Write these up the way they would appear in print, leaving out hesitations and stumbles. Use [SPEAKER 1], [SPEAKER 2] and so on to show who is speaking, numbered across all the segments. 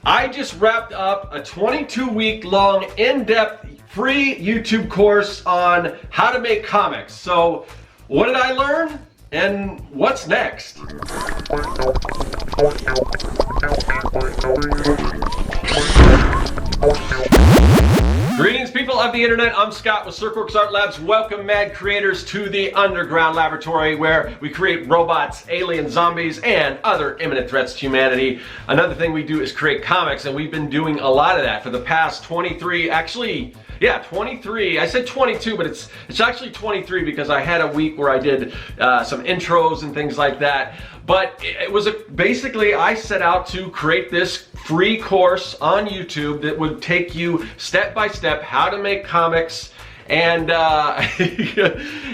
[SPEAKER 1] I just wrapped up a 22-week long, in-depth, free YouTube course on how to make comics. So, what did I learn? And what's next? Greetings, people of the internet. I'm Scott with Serkworks Art Labs. Welcome, mad creators, to the underground laboratory where we create robots, aliens, zombies, and other imminent threats to humanity. Another thing we do is create comics, and we've been doing a lot of that for the past 23, actually, yeah, 23. I said 22, but it's actually 23 because I had a week where I did some intros and things like that. But it was basically I set out to create this free course on YouTube that would take you step by step how to make comics. And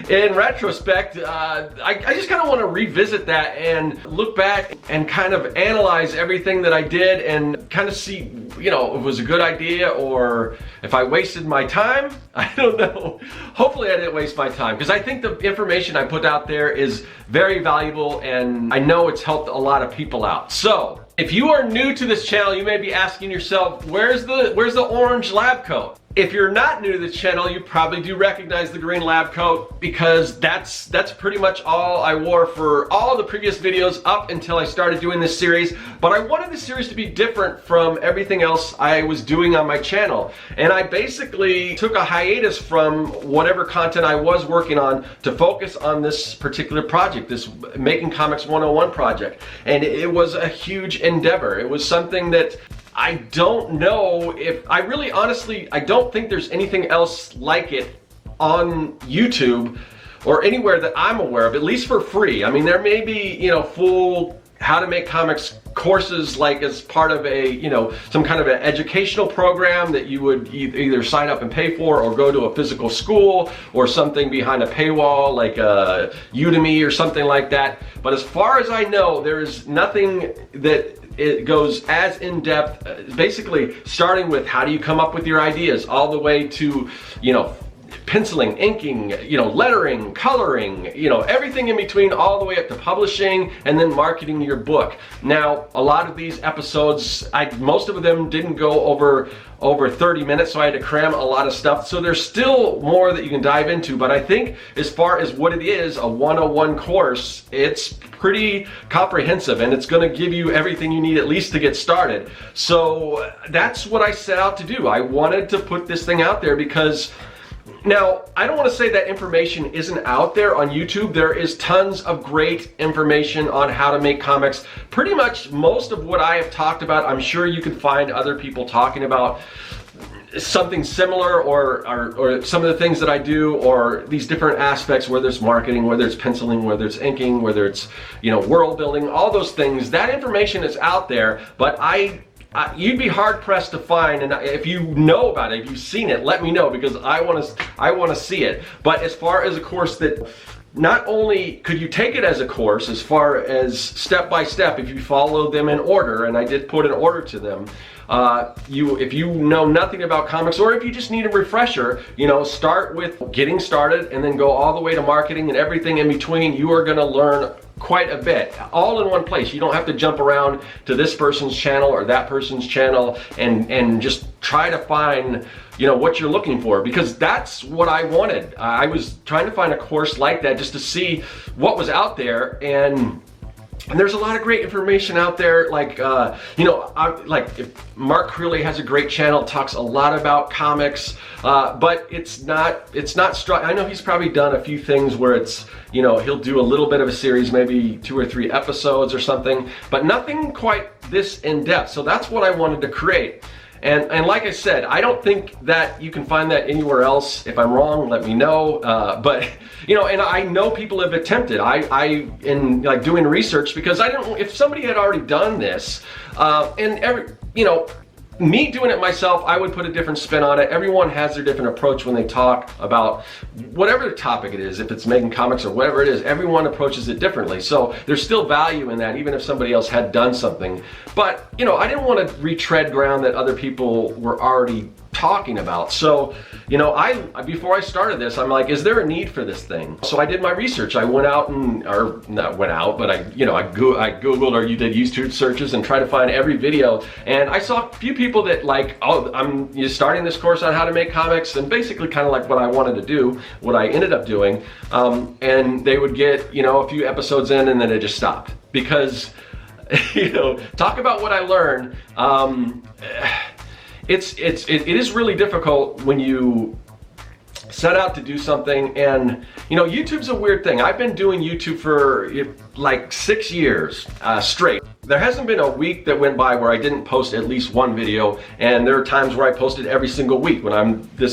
[SPEAKER 1] in retrospect, I just kind of want to revisit that and look back and kind of analyze everything that I did and kind of see, you know, if it was a good idea or if I wasted my time. I don't know. Hopefully I didn't waste my time, because I think the information I put out there is very valuable and I know it's helped a lot of people out. So if you are new to this channel, you may be asking yourself, where's the orange lab coat? If you're not new to this channel, you probably do recognize the green lab coat, because that's pretty much all I wore for all the previous videos up until I started doing this series. But I wanted this series to be different from everything else I was doing on my channel. And I basically took a hiatus from whatever content I was working on to focus on this particular project, this Making Comics 101 project. And it was a huge endeavor. It was something that I don't know if, I really honestly, I don't think there's anything else like it on YouTube or anywhere that I'm aware of, at least for free. I mean, there may be, you know, full how to make comics courses, like as part of a, you know, some kind of an educational program that you would either sign up and pay for or go to a physical school or something behind a paywall like Udemy or something like that. But as far as I know, there is nothing that it goes as in-depth, basically starting with how do you come up with your ideas all the way to, you know, penciling, inking, you know, lettering, coloring, you know, everything in between, all the way up to publishing and then marketing your book. Now, a lot of these episodes, most of them didn't go over 30 minutes, so I had to cram a lot of stuff. So there's still more that you can dive into, but I think as far as what it is, a 101 course, it's pretty comprehensive and it's going to give you everything you need at least to get started. So that's what I set out to do. I wanted to put this thing out there because, now, I don't want to say that information isn't out there on YouTube. There is tons of great information on how to make comics. Pretty much most of what I have talked about, I'm sure you can find other people talking about something similar, or some of the things that I do, or these different aspects, whether it's marketing, whether it's penciling, whether it's inking, whether it's, you know, world building, all those things. That information is out there, but you'd be hard pressed to find, and if you know about it, if you've seen it, let me know, because I want to see it. But as far as a course that not only could you take it as a course, as far as step by step, if you follow them in order, and I did put an order to them, if you know nothing about comics, or if you just need a refresher, you know, start with getting started and then go all the way to marketing and everything in between. You are going to learn quite a bit, all in one place. You don't have to jump around to this person's channel or that person's channel and just try to find, you know, what you're looking for, because that's what I wanted. I was trying to find a course like that just to see what was out there, and there's a lot of great information out there, like, you know, if Mark Crewley has a great channel, talks a lot about comics, but it's not I know he's probably done a few things where it's, you know, he'll do a little bit of a series, maybe 2 or 3 episodes or something, but nothing quite this in-depth. So that's what I wanted to create. And like I said, I don't think that you can find that anywhere else. If I'm wrong, let me know. But, you know, and I know people have attempted. In like doing research, because I don't, if somebody had already done this, you know, me doing it myself, I would put a different spin on it. Everyone has their different approach when they talk about whatever the topic it is. If it's making comics or whatever it is, everyone approaches it differently. So there's still value in that, even if somebody else had done something. But, you know, I didn't want to retread ground that other people were already talking about? So, you know, before I started this, I'm like, is there a need for this thing? So I did my research. I went out and, or not went out, but I Googled, or you did YouTube searches and tried to find every video. And I saw a few people that like, oh, I'm starting this course on how to make comics, and basically kind of like what I wanted to do, what I ended up doing. And they would get, you know, a few episodes in and then it just stopped. Because, you know, talk about what I learned. It is really difficult when you set out to do something, and you know, YouTube's a weird thing. I've been doing YouTube for like 6 years straight. There hasn't been a week that went by where I didn't post at least one video, and there are times where I posted every single week. When the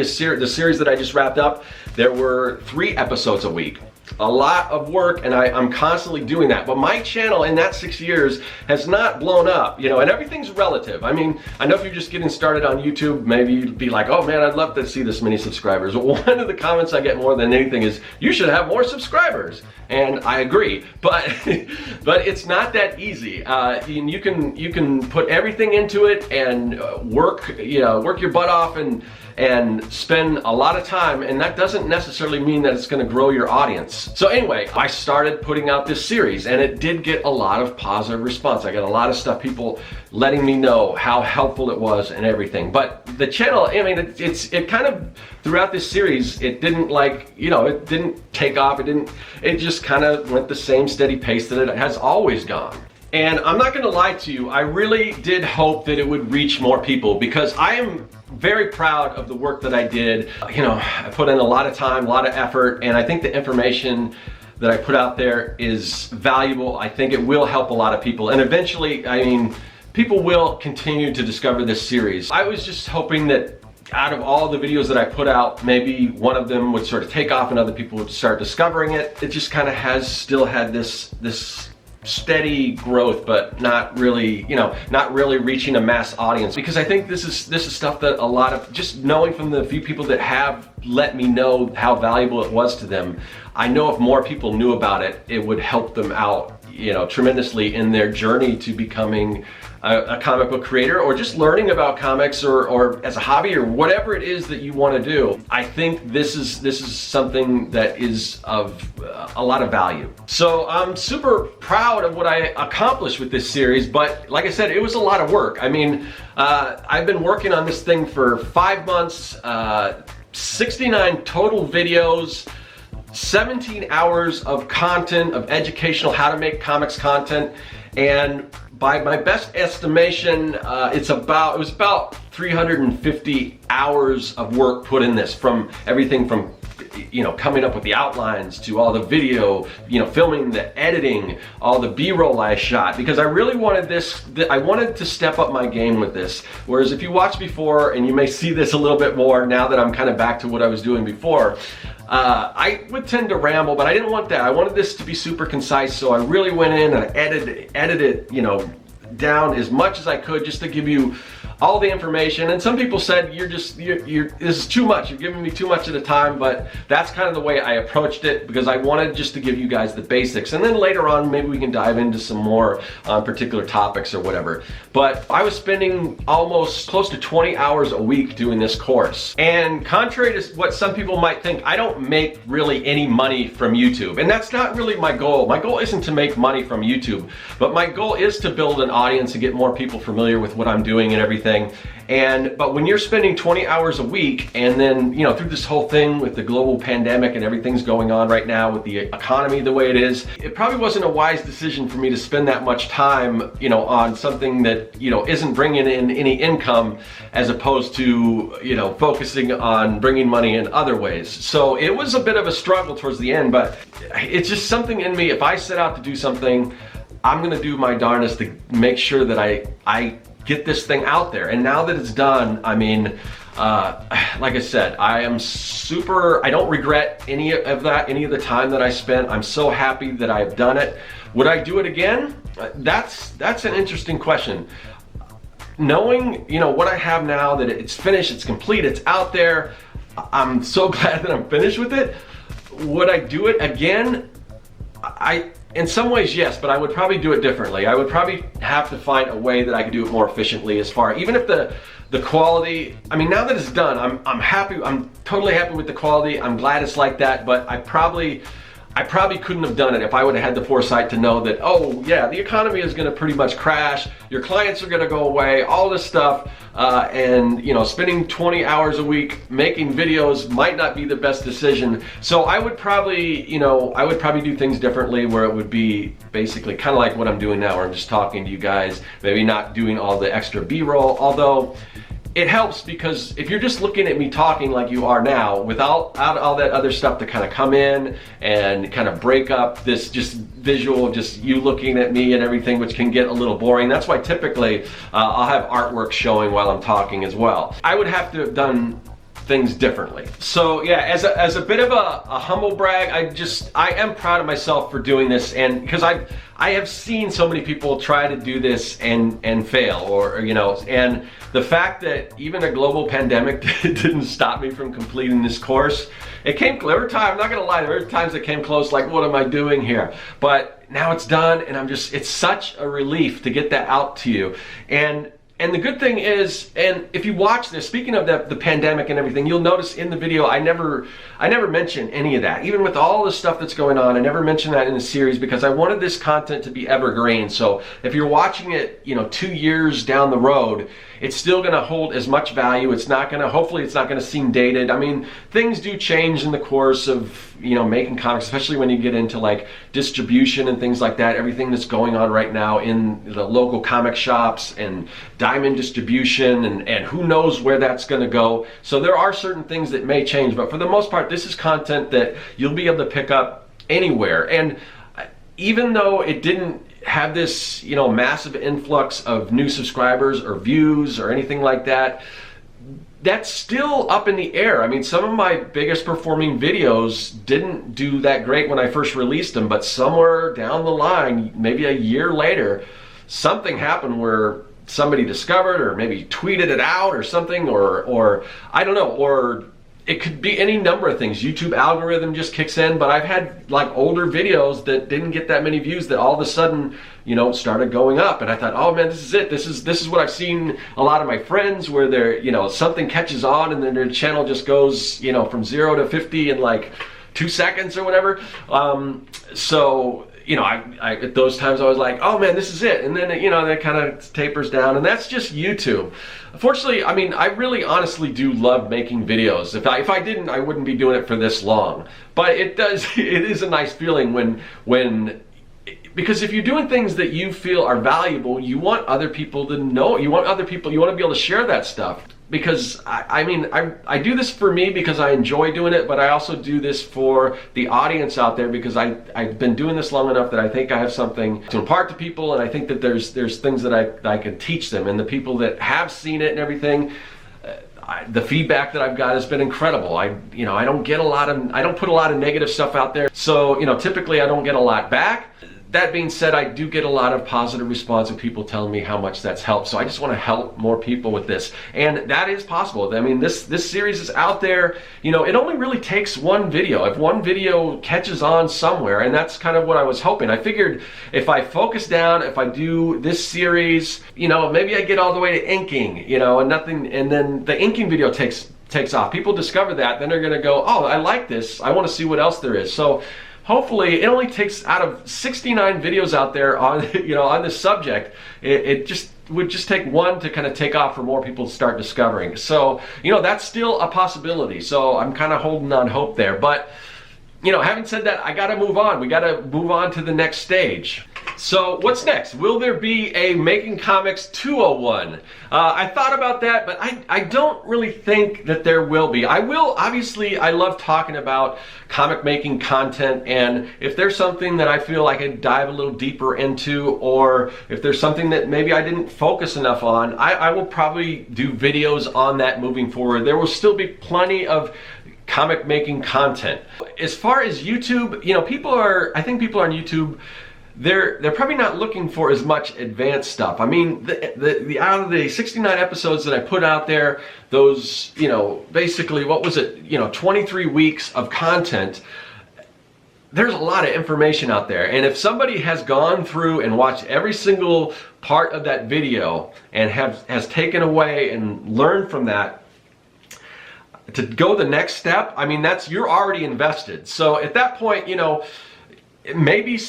[SPEAKER 1] series that I just wrapped up, there were 3 episodes a week. A lot of work, and I'm constantly doing that. But my channel in that 6 years has not blown up, you know, and everything's relative. I mean, I know if you're just getting started on YouTube, maybe you'd be like, oh man, I'd love to see this many subscribers. One of the comments I get more than anything is, you should have more subscribers. And I agree, but it's not that easy. You can put everything into it and work your butt off and spend a lot of time, and that doesn't necessarily mean that it's going to grow your audience. So anyway, I started putting out this series, and it did get a lot of positive response. I got a lot of stuff, people letting me know how helpful it was and everything. But the channel, I mean, it kind of, throughout this series, it didn't it didn't take off. It just kind of went the same steady pace that it has always gone. And I'm not going to lie to you, I really did hope that it would reach more people, because I am very proud of the work that I did. You know, I put in a lot of time, a lot of effort, and I think the information that I put out there is valuable. I think it will help a lot of people, and eventually, I mean, people will continue to discover this series. I was just hoping that out of all the videos that I put out, maybe one of them would sort of take off and other people would start discovering it. It just kind of still had this steady growth, but not really, you know, not really reaching a mass audience. Because I think this is stuff that a lot of, just knowing from the few people that have let me know how valuable it was to them, I know if more people knew about it, it would help them out, you know, tremendously in their journey to becoming a comic book creator, or just learning about comics, or as a hobby, or whatever it is that you want to do. I think this is something that is of a lot of value. So I'm super proud of what I accomplished with this series, but like I said, it was a lot of work. I mean, I've been working on this thing for 5 months, 69 total videos, 17 hours of content, of educational how to make comics content, and by my best estimation, it was about 350 hours of work put in this, from everything from, you know, coming up with the outlines to all the video, you know, filming, the editing, all the B-roll I shot, because I really wanted I wanted to step up my game with this. Whereas if you watched before, and you may see this a little bit more now that I'm kind of back to what I was doing before, I would tend to ramble, but I didn't want that. I wanted this to be super concise, so I really went in and edited it, you know, down as much as I could, just to give you all the information. And some people said, this is too much, you're giving me too much at a time, but that's kind of the way I approached it, because I wanted just to give you guys the basics, and then later on maybe we can dive into some more particular topics or whatever. But I was spending almost close to 20 hours a week doing this course, and contrary to what some people might think, I don't make really any money from YouTube, and that's not really my goal. My goal isn't to make money from YouTube, but my goal is to build an audience and get more people familiar with what I'm doing and everything. But when you're spending 20 hours a week, and then, you know, through this whole thing with the global pandemic and everything's going on right now with the economy the way it is, it probably wasn't a wise decision for me to spend that much time, you know, on something that, you know, isn't bringing in any income, as opposed to, you know, focusing on bringing money in other ways. So it was a bit of a struggle towards the end, but it's just something in me. If I set out to do something, I'm gonna do my darndest to make sure that I get this thing out there. And now that it's done, I mean, like I said, I don't regret any of the time that I spent. I'm so happy that I've done it. Would I do it again? That's an interesting question. Knowing, you know, what I have now, that it's finished, it's complete, it's out there, I'm so glad that I'm finished with it. Would I do it again? In some ways, yes, but I would probably do it differently. I would probably have to find a way that I could do it more efficiently as far, even if the quality, I mean, now that it's done, I'm happy, I'm totally happy with the quality. I'm glad it's like that, but I probably couldn't have done it if I would have had the foresight to know that, oh yeah, the economy is gonna pretty much crash, your clients are gonna go away, all this stuff, and you know, spending 20 hours a week making videos might not be the best decision. So I would probably, you know, I would probably do things differently, where it would be basically kind of like what I'm doing now, where I'm just talking to you guys, maybe not doing all the extra B-roll, although it helps, because if you're just looking at me talking like you are now, without all that other stuff to kind of come in and kind of break up this just visual, just you looking at me and everything, which can get a little boring. That's why typically I'll have artwork showing while I'm talking as well. I would have to have done things differently. So yeah, as a bit of a humble brag, I am proud of myself for doing this, and because I have seen so many people try to do this and fail, or you know, and the fact that even a global pandemic didn't stop me from completing this course. It came, every time, I'm not gonna lie, there were times it came close, like what am I doing here? But now it's done, and it's such a relief to get that out to you. And the good thing is, and if you watch this, speaking of the pandemic and everything, you'll notice in the video I never mention any of that. Even with all the stuff that's going on, I never mentioned that in the series, because I wanted this content to be evergreen. So if you're watching it, you know, 2 years down the road, it's still going to hold as much value. It's not going to, hopefully it's not going to seem dated. I mean, things do change in the course of, you know, making comics, especially when you get into like distribution and things like that. Everything that's going on right now in the local comic shops and diamond distribution, and who knows where that's going to go. So there are certain things that may change, but for the most part, this is content that you'll be able to pick up anywhere. And even though it didn't have this, you know, massive influx of new subscribers or views or anything like that, that's still up in the air. I mean, some of my biggest performing videos didn't do that great when I first released them, but somewhere down the line, maybe a year later, something happened where somebody discovered, or maybe tweeted it out or something, or I don't know, or it could be any number of things. YouTube algorithm just kicks in, but I've had like older videos that didn't get that many views that all of a sudden, you know, started going up, and I thought, oh man, this is it. This is what I've seen a lot of my friends, where they're, you know, something catches on and then their channel just goes, you know, from 0 to 50 in like 2 seconds or whatever. So you know, I at those times I was like, oh man, this is it. And then, you know, that kind of tapers down, and that's just YouTube. Unfortunately, I mean, I really honestly do love making videos. If I didn't, I wouldn't be doing it for this long. But it is a nice feeling when because if you're doing things that you feel are valuable, you want other people to know, you want to be able to share that stuff. Because I mean, I do this for me because I enjoy doing it, but I also do this for the audience out there, because I've been doing this long enough that I think I have something to impart to people, and I think that there's things that I can teach them, and the people that have seen it and everything, the feedback that I've got has been incredible. I don't put a lot of negative stuff out there, so you know, typically I don't get a lot back. That being said, I do get a lot of positive response of people telling me how much that's helped. So I just want to help more people with this. And that is possible. I mean, this series is out there. You know, it only really takes one video. If one video catches on somewhere, and that's kind of what I was hoping. I figured if I focus down, if I do this series, you know, maybe I get all the way to inking, you know, and then the inking video takes off. People discover that, then they're going to go, oh, I like this. I want to see what else there is. So hopefully, it only takes, out of 69 videos out there on, you know, on this subject, it would just take one to kind of take off for more people to start discovering. So, you know, that's still a possibility. So I'm kind of holding on hope there. But, you know, having said that, I got to move on. We got to move on to the next stage. So what's next? Will there be a Making Comics 201? I thought about that, but I don't really think that there will be. I will, obviously, I love talking about comic making content, and if there's something that I feel I could dive a little deeper into, or if there's something that maybe I didn't focus enough on, I will probably do videos on that moving forward. There will still be plenty of comic making content. As far as YouTube, you know, I think people on YouTube, they're probably not looking for as much advanced stuff. I mean, the out of the 69 episodes that I put out there, those, you know, basically, what was it, you know, 23 weeks of content, there's a lot of information out there, and if somebody has gone through and watched every single part of that video and has taken away and learned from that, to go the next step, I mean, you're already invested. So at that point, you know, maybe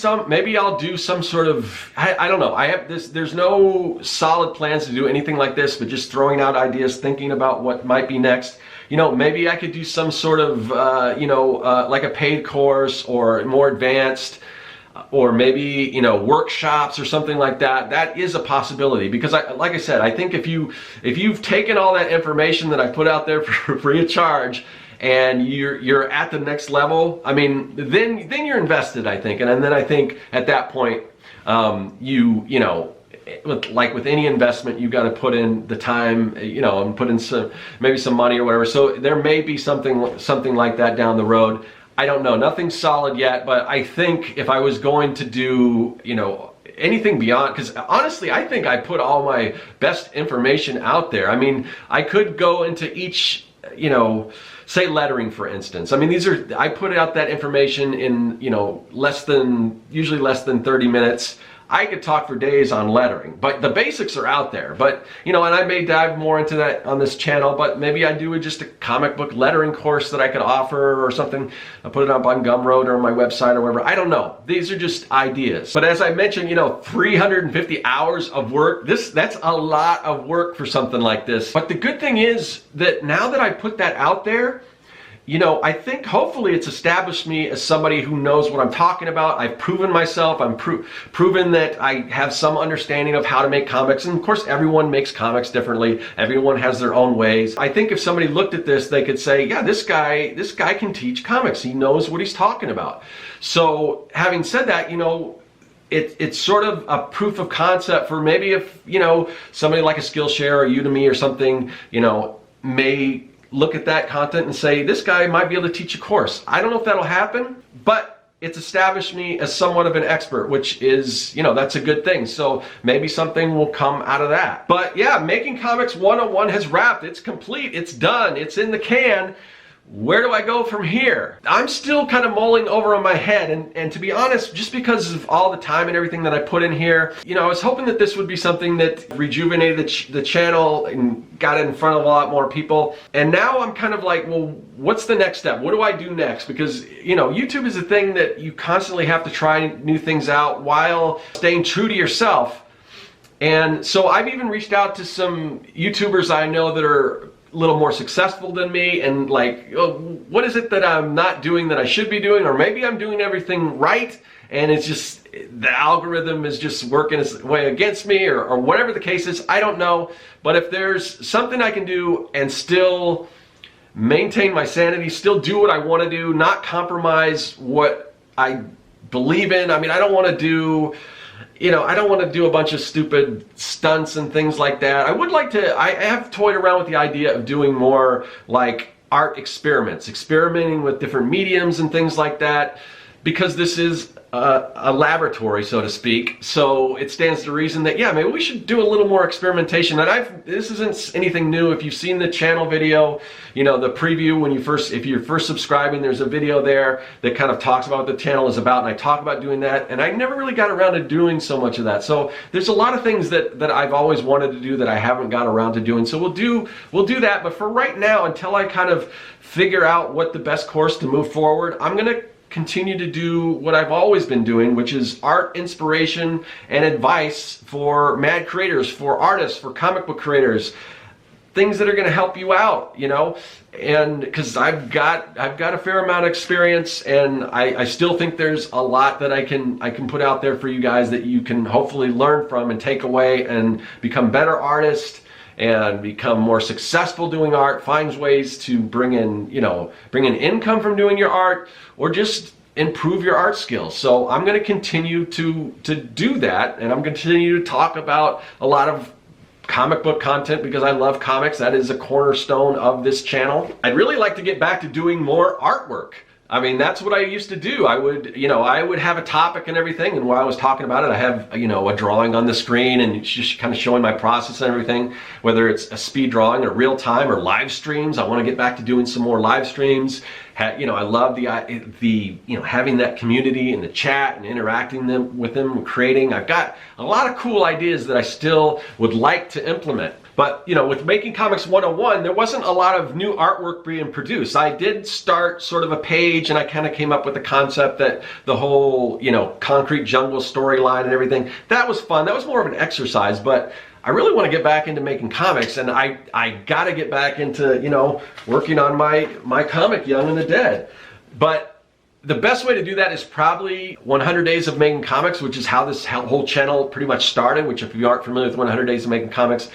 [SPEAKER 1] I'll do some sort of, I don't know, there's no solid plans to do anything like this, but just throwing out ideas, thinking about what might be next. You know, maybe I could do some sort of, like a paid course or more advanced, or maybe, you know, workshops or something like that. That is a possibility, because like I said, I think if you've taken all that information that I put out there for free of charge, and you're at the next level, I mean, then you're invested, I think. And then I think at that point, you know, like with any investment, you got to put in the time, you know, and put in maybe some money or whatever. So there may be something like that down the road. I don't know, nothing's solid yet, but I think if I was going to do, you know, anything beyond, because honestly, I think I put all my best information out there. I mean, I could go into each, you know, say lettering, for instance. I mean, I put out that information in, you know, usually less than 30 minutes. I could talk for days on lettering, but the basics are out there. But, you know, and I may dive more into that on this channel, but maybe I do just a comic book lettering course that I could offer or something. I put it up on Gumroad or on my website or whatever. I don't know. These are just ideas. But as I mentioned, you know, 350 hours of work, that's a lot of work for something like this. But the good thing is that now that I put that out there, you know, I think hopefully it's established me as somebody who knows what I'm talking about. I've proven myself. I'm proven that I have some understanding of how to make comics. And of course, everyone makes comics differently. Everyone has their own ways. I think if somebody looked at this, they could say, yeah, this guy can teach comics. He knows what he's talking about. So having said that, you know, it's sort of a proof of concept for maybe if, you know, somebody like a Skillshare or Udemy or something, you know, may look at that content and say, this guy might be able to teach a course. I don't know if that'll happen, but it's established me as somewhat of an expert, which is, you know, that's a good thing. So maybe something will come out of that. But yeah, Making Comics 101 has wrapped. It's complete. It's done. It's in the can. Where do I go from here? I'm still kind of mulling over in my head, and to be honest, just because of all the time and everything that I put in here, you know, I was hoping that this would be something that rejuvenated the channel and got it in front of a lot more people. And now I'm kind of like, well, what's the next step? What do I do next? Because, you know, YouTube is a thing that you constantly have to try new things out while staying true to yourself. And so I've even reached out to some YouTubers I know that are a little more successful than me, and like, oh, what is it that I'm not doing that I should be doing? Or maybe I'm doing everything right and it's just the algorithm is just working its way against me, or whatever the case is. I don't know. But if there's something I can do and still maintain my sanity, still do what I want to do, not compromise what I believe in. I mean, I don't want to do, you know, I don't want to do a bunch of stupid stunts and things like that. I would like to, I have toyed around with the idea of doing more like art experiments, experimenting with different mediums and things like that, because this is a laboratory, so to speak. So it stands to reason that, yeah, maybe we should do a little more experimentation. And this isn't anything new. If you've seen the channel video, you know, the preview when if you're first subscribing, there's a video there that kind of talks about what the channel is about, and I talk about doing that. And I never really got around to doing so much of that. So there's a lot of things that I've always wanted to do that I haven't got around to doing. So we'll do that. But for right now, until I kind of figure out what the best course to move forward, I'm gonna continue to do what I've always been doing, which is art inspiration and advice for mad creators, for artists, for comic book creators, things that are going to help you out, you know. And because I've got a fair amount of experience, and I still think there's a lot that I can put out there for you guys that you can hopefully learn from and take away and become better artists and become more successful doing art, finds ways to bring in income from doing your art, or just improve your art skills. So I'm going to continue to do that, and I'm going to continue to talk about a lot of comic book content because I love comics. That is a cornerstone of this channel. I'd really like to get back to doing more artwork. I mean, that's what I used to do. I would, I would have a topic and everything, and while I was talking about it, I have, a drawing on the screen, and it's just kind of showing my process and everything, whether it's a speed drawing or real time or live streams. I want to get back to doing some more live streams. I love the having that community and the chat and interacting with them, creating. I've got a lot of cool ideas that I still would like to implement. But, with Making Comics 101, there wasn't a lot of new artwork being produced. I did start sort of a page, and I kind of came up with the concept that the whole, concrete jungle storyline and everything, that was fun. That was more of an exercise, but I really want to get back into making comics, and I got to get back into, working on my comic, Young and the Dead. But the best way to do that is probably 100 Days of Making Comics, which is how this whole channel pretty much started, which if you aren't familiar with 100 Days of Making Comics,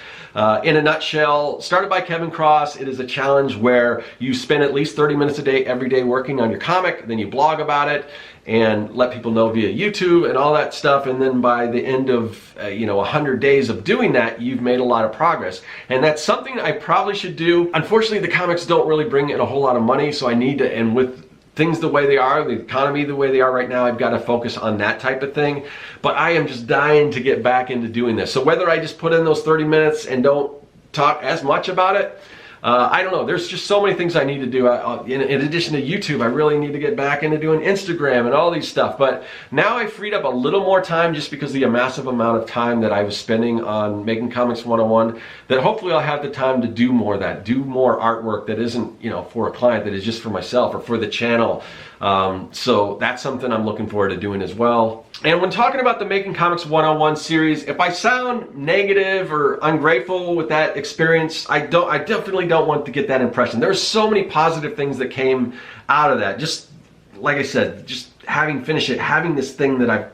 [SPEAKER 1] in a nutshell, started by Kevin Cross. It is a challenge where you spend at least 30 minutes a day, every day working on your comic, then you blog about it and let people know via YouTube and all that stuff. And then by the end of, 100 days of doing that, you've made a lot of progress. And that's something I probably should do. Unfortunately, the comics don't really bring in a whole lot of money, so I need to, and with things the way they are, the economy the way they are right now, I've got to focus on that type of thing. But I am just dying to get back into doing this. So whether I just put in those 30 minutes and don't talk as much about it, I don't know. There's just so many things I need to do. In addition to YouTube, I really need to get back into doing Instagram and all these stuff. But now I freed up a little more time just because of the massive amount of time that I was spending on Making Comics 101, that hopefully I'll have the time to do more of that, do more artwork that isn't, for a client, that is just for myself or for the channel. So that's something I'm looking forward to doing as well. And when talking about the Making Comics 101 series, if I sound negative or ungrateful with that experience, I definitely don't want to get that impression. There's so many positive things that came out of that. Just like I said, just having finished it, having this thing that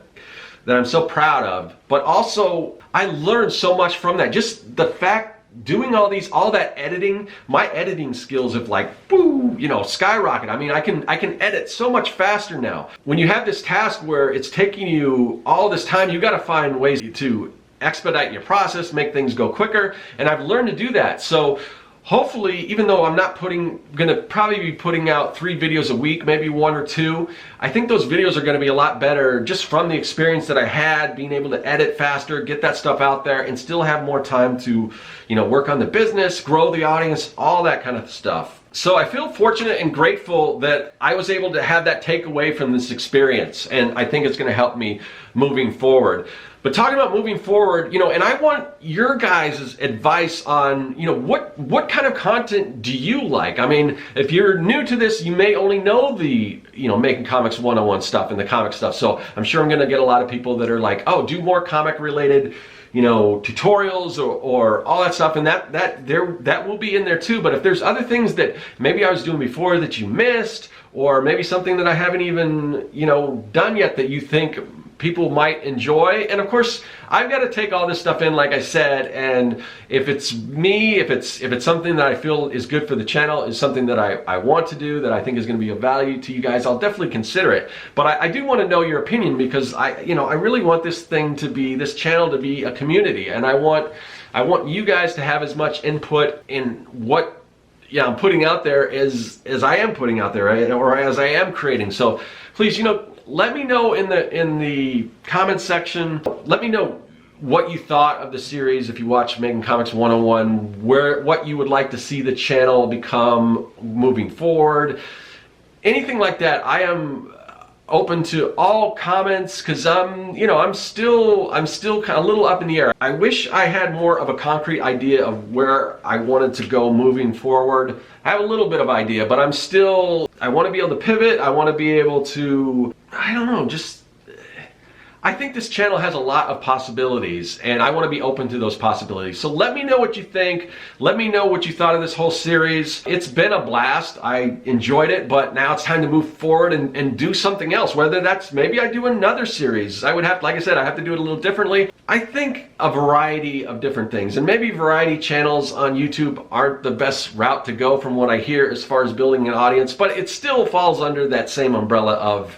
[SPEAKER 1] I'm so proud of, but also I learned so much from that. Just the fact doing all that editing, my editing skills have skyrocketed. I mean, I can edit so much faster now. When you have this task where it's taking you all this time, you got to find ways to expedite your process, make things go quicker, and I've learned to do that. So hopefully, even though I'm not gonna probably be putting out 3 videos a week, maybe 1 or 2, I think those videos are gonna be a lot better just from the experience that I had, being able to edit faster, get that stuff out there, and still have more time to, work on the business, grow the audience, all that kind of stuff. So I feel fortunate and grateful that I was able to have that takeaway from this experience, and I think it's gonna help me moving forward. But talking about moving forward, and I want your guys' advice on, what kind of content do you like? I mean, if you're new to this, you may only know the, Making Comics 101 stuff and the comic stuff. So I'm sure I'm going to get a lot of people that are like, oh, do more comic related, tutorials or all that stuff, and that will be in there too. But if there's other things that maybe I was doing before that you missed, or maybe something that I haven't even, done yet that you think people might enjoy. And of course, I've got to take all this stuff in, like I said, and if it's me, if it's something that I feel is good for the channel, is something that I want to do, that I think is going to be of value to you guys, I'll definitely consider it. But I do want to know your opinion, because I really want this channel to be a community, and I want you guys to have as much input in what I'm putting out there as I am putting out there, right? Or as I am creating. So please, let me know in the comment section. Let me know what you thought of the series. If you watch Making Comics 101, what you would like to see the channel become moving forward. Anything like that. I am open to all comments, because I'm still kind of a little up in the air. I wish I had more of a concrete idea of where I wanted to go moving forward. I have a little bit of idea, but I want to be able to pivot. I want to be able to, I think this channel has a lot of possibilities, and I want to be open to those possibilities. So let me know what you think. Let me know what you thought of this whole series. It's been a blast. I enjoyed it, but now it's time to move forward and do something else. Whether that's, maybe I do another series. I would have, like I said, I have to do it a little differently. I think a variety of different things, and maybe variety channels on YouTube aren't the best route to go from what I hear as far as building an audience, but it still falls under that same umbrella of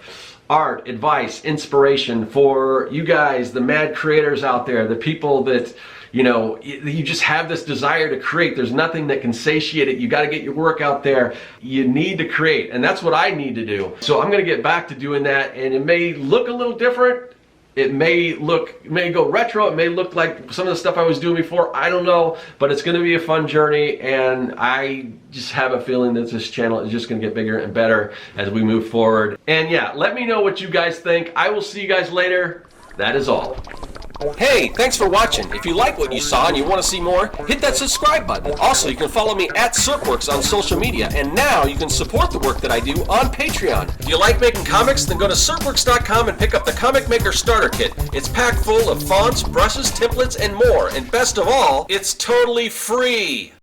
[SPEAKER 1] art, advice, inspiration for you guys, the mad creators out there, the people that, you know, you just have this desire to create. There's nothing that can satiate it. You got to get your work out there. You need to create, and that's what I need to do. So I'm going to get back to doing that, and it may look a little different. It may go retro. It may look like some of the stuff I was doing before. I don't know, but it's going to be a fun journey, and I just have a feeling that this channel is just going to get bigger and better as we move forward. And yeah, let me know what you guys think. I will see you guys later. That is all. Hey, thanks for watching. If you like what you saw and you want to see more, hit that subscribe button. Also, you can follow me at Serkworks on social media, and now you can support the work that I do on Patreon. If you like making comics, then go to Serkworks.com and pick up the Comic Maker Starter Kit. It's packed full of fonts, brushes, templates, and more, and best of all, it's totally free.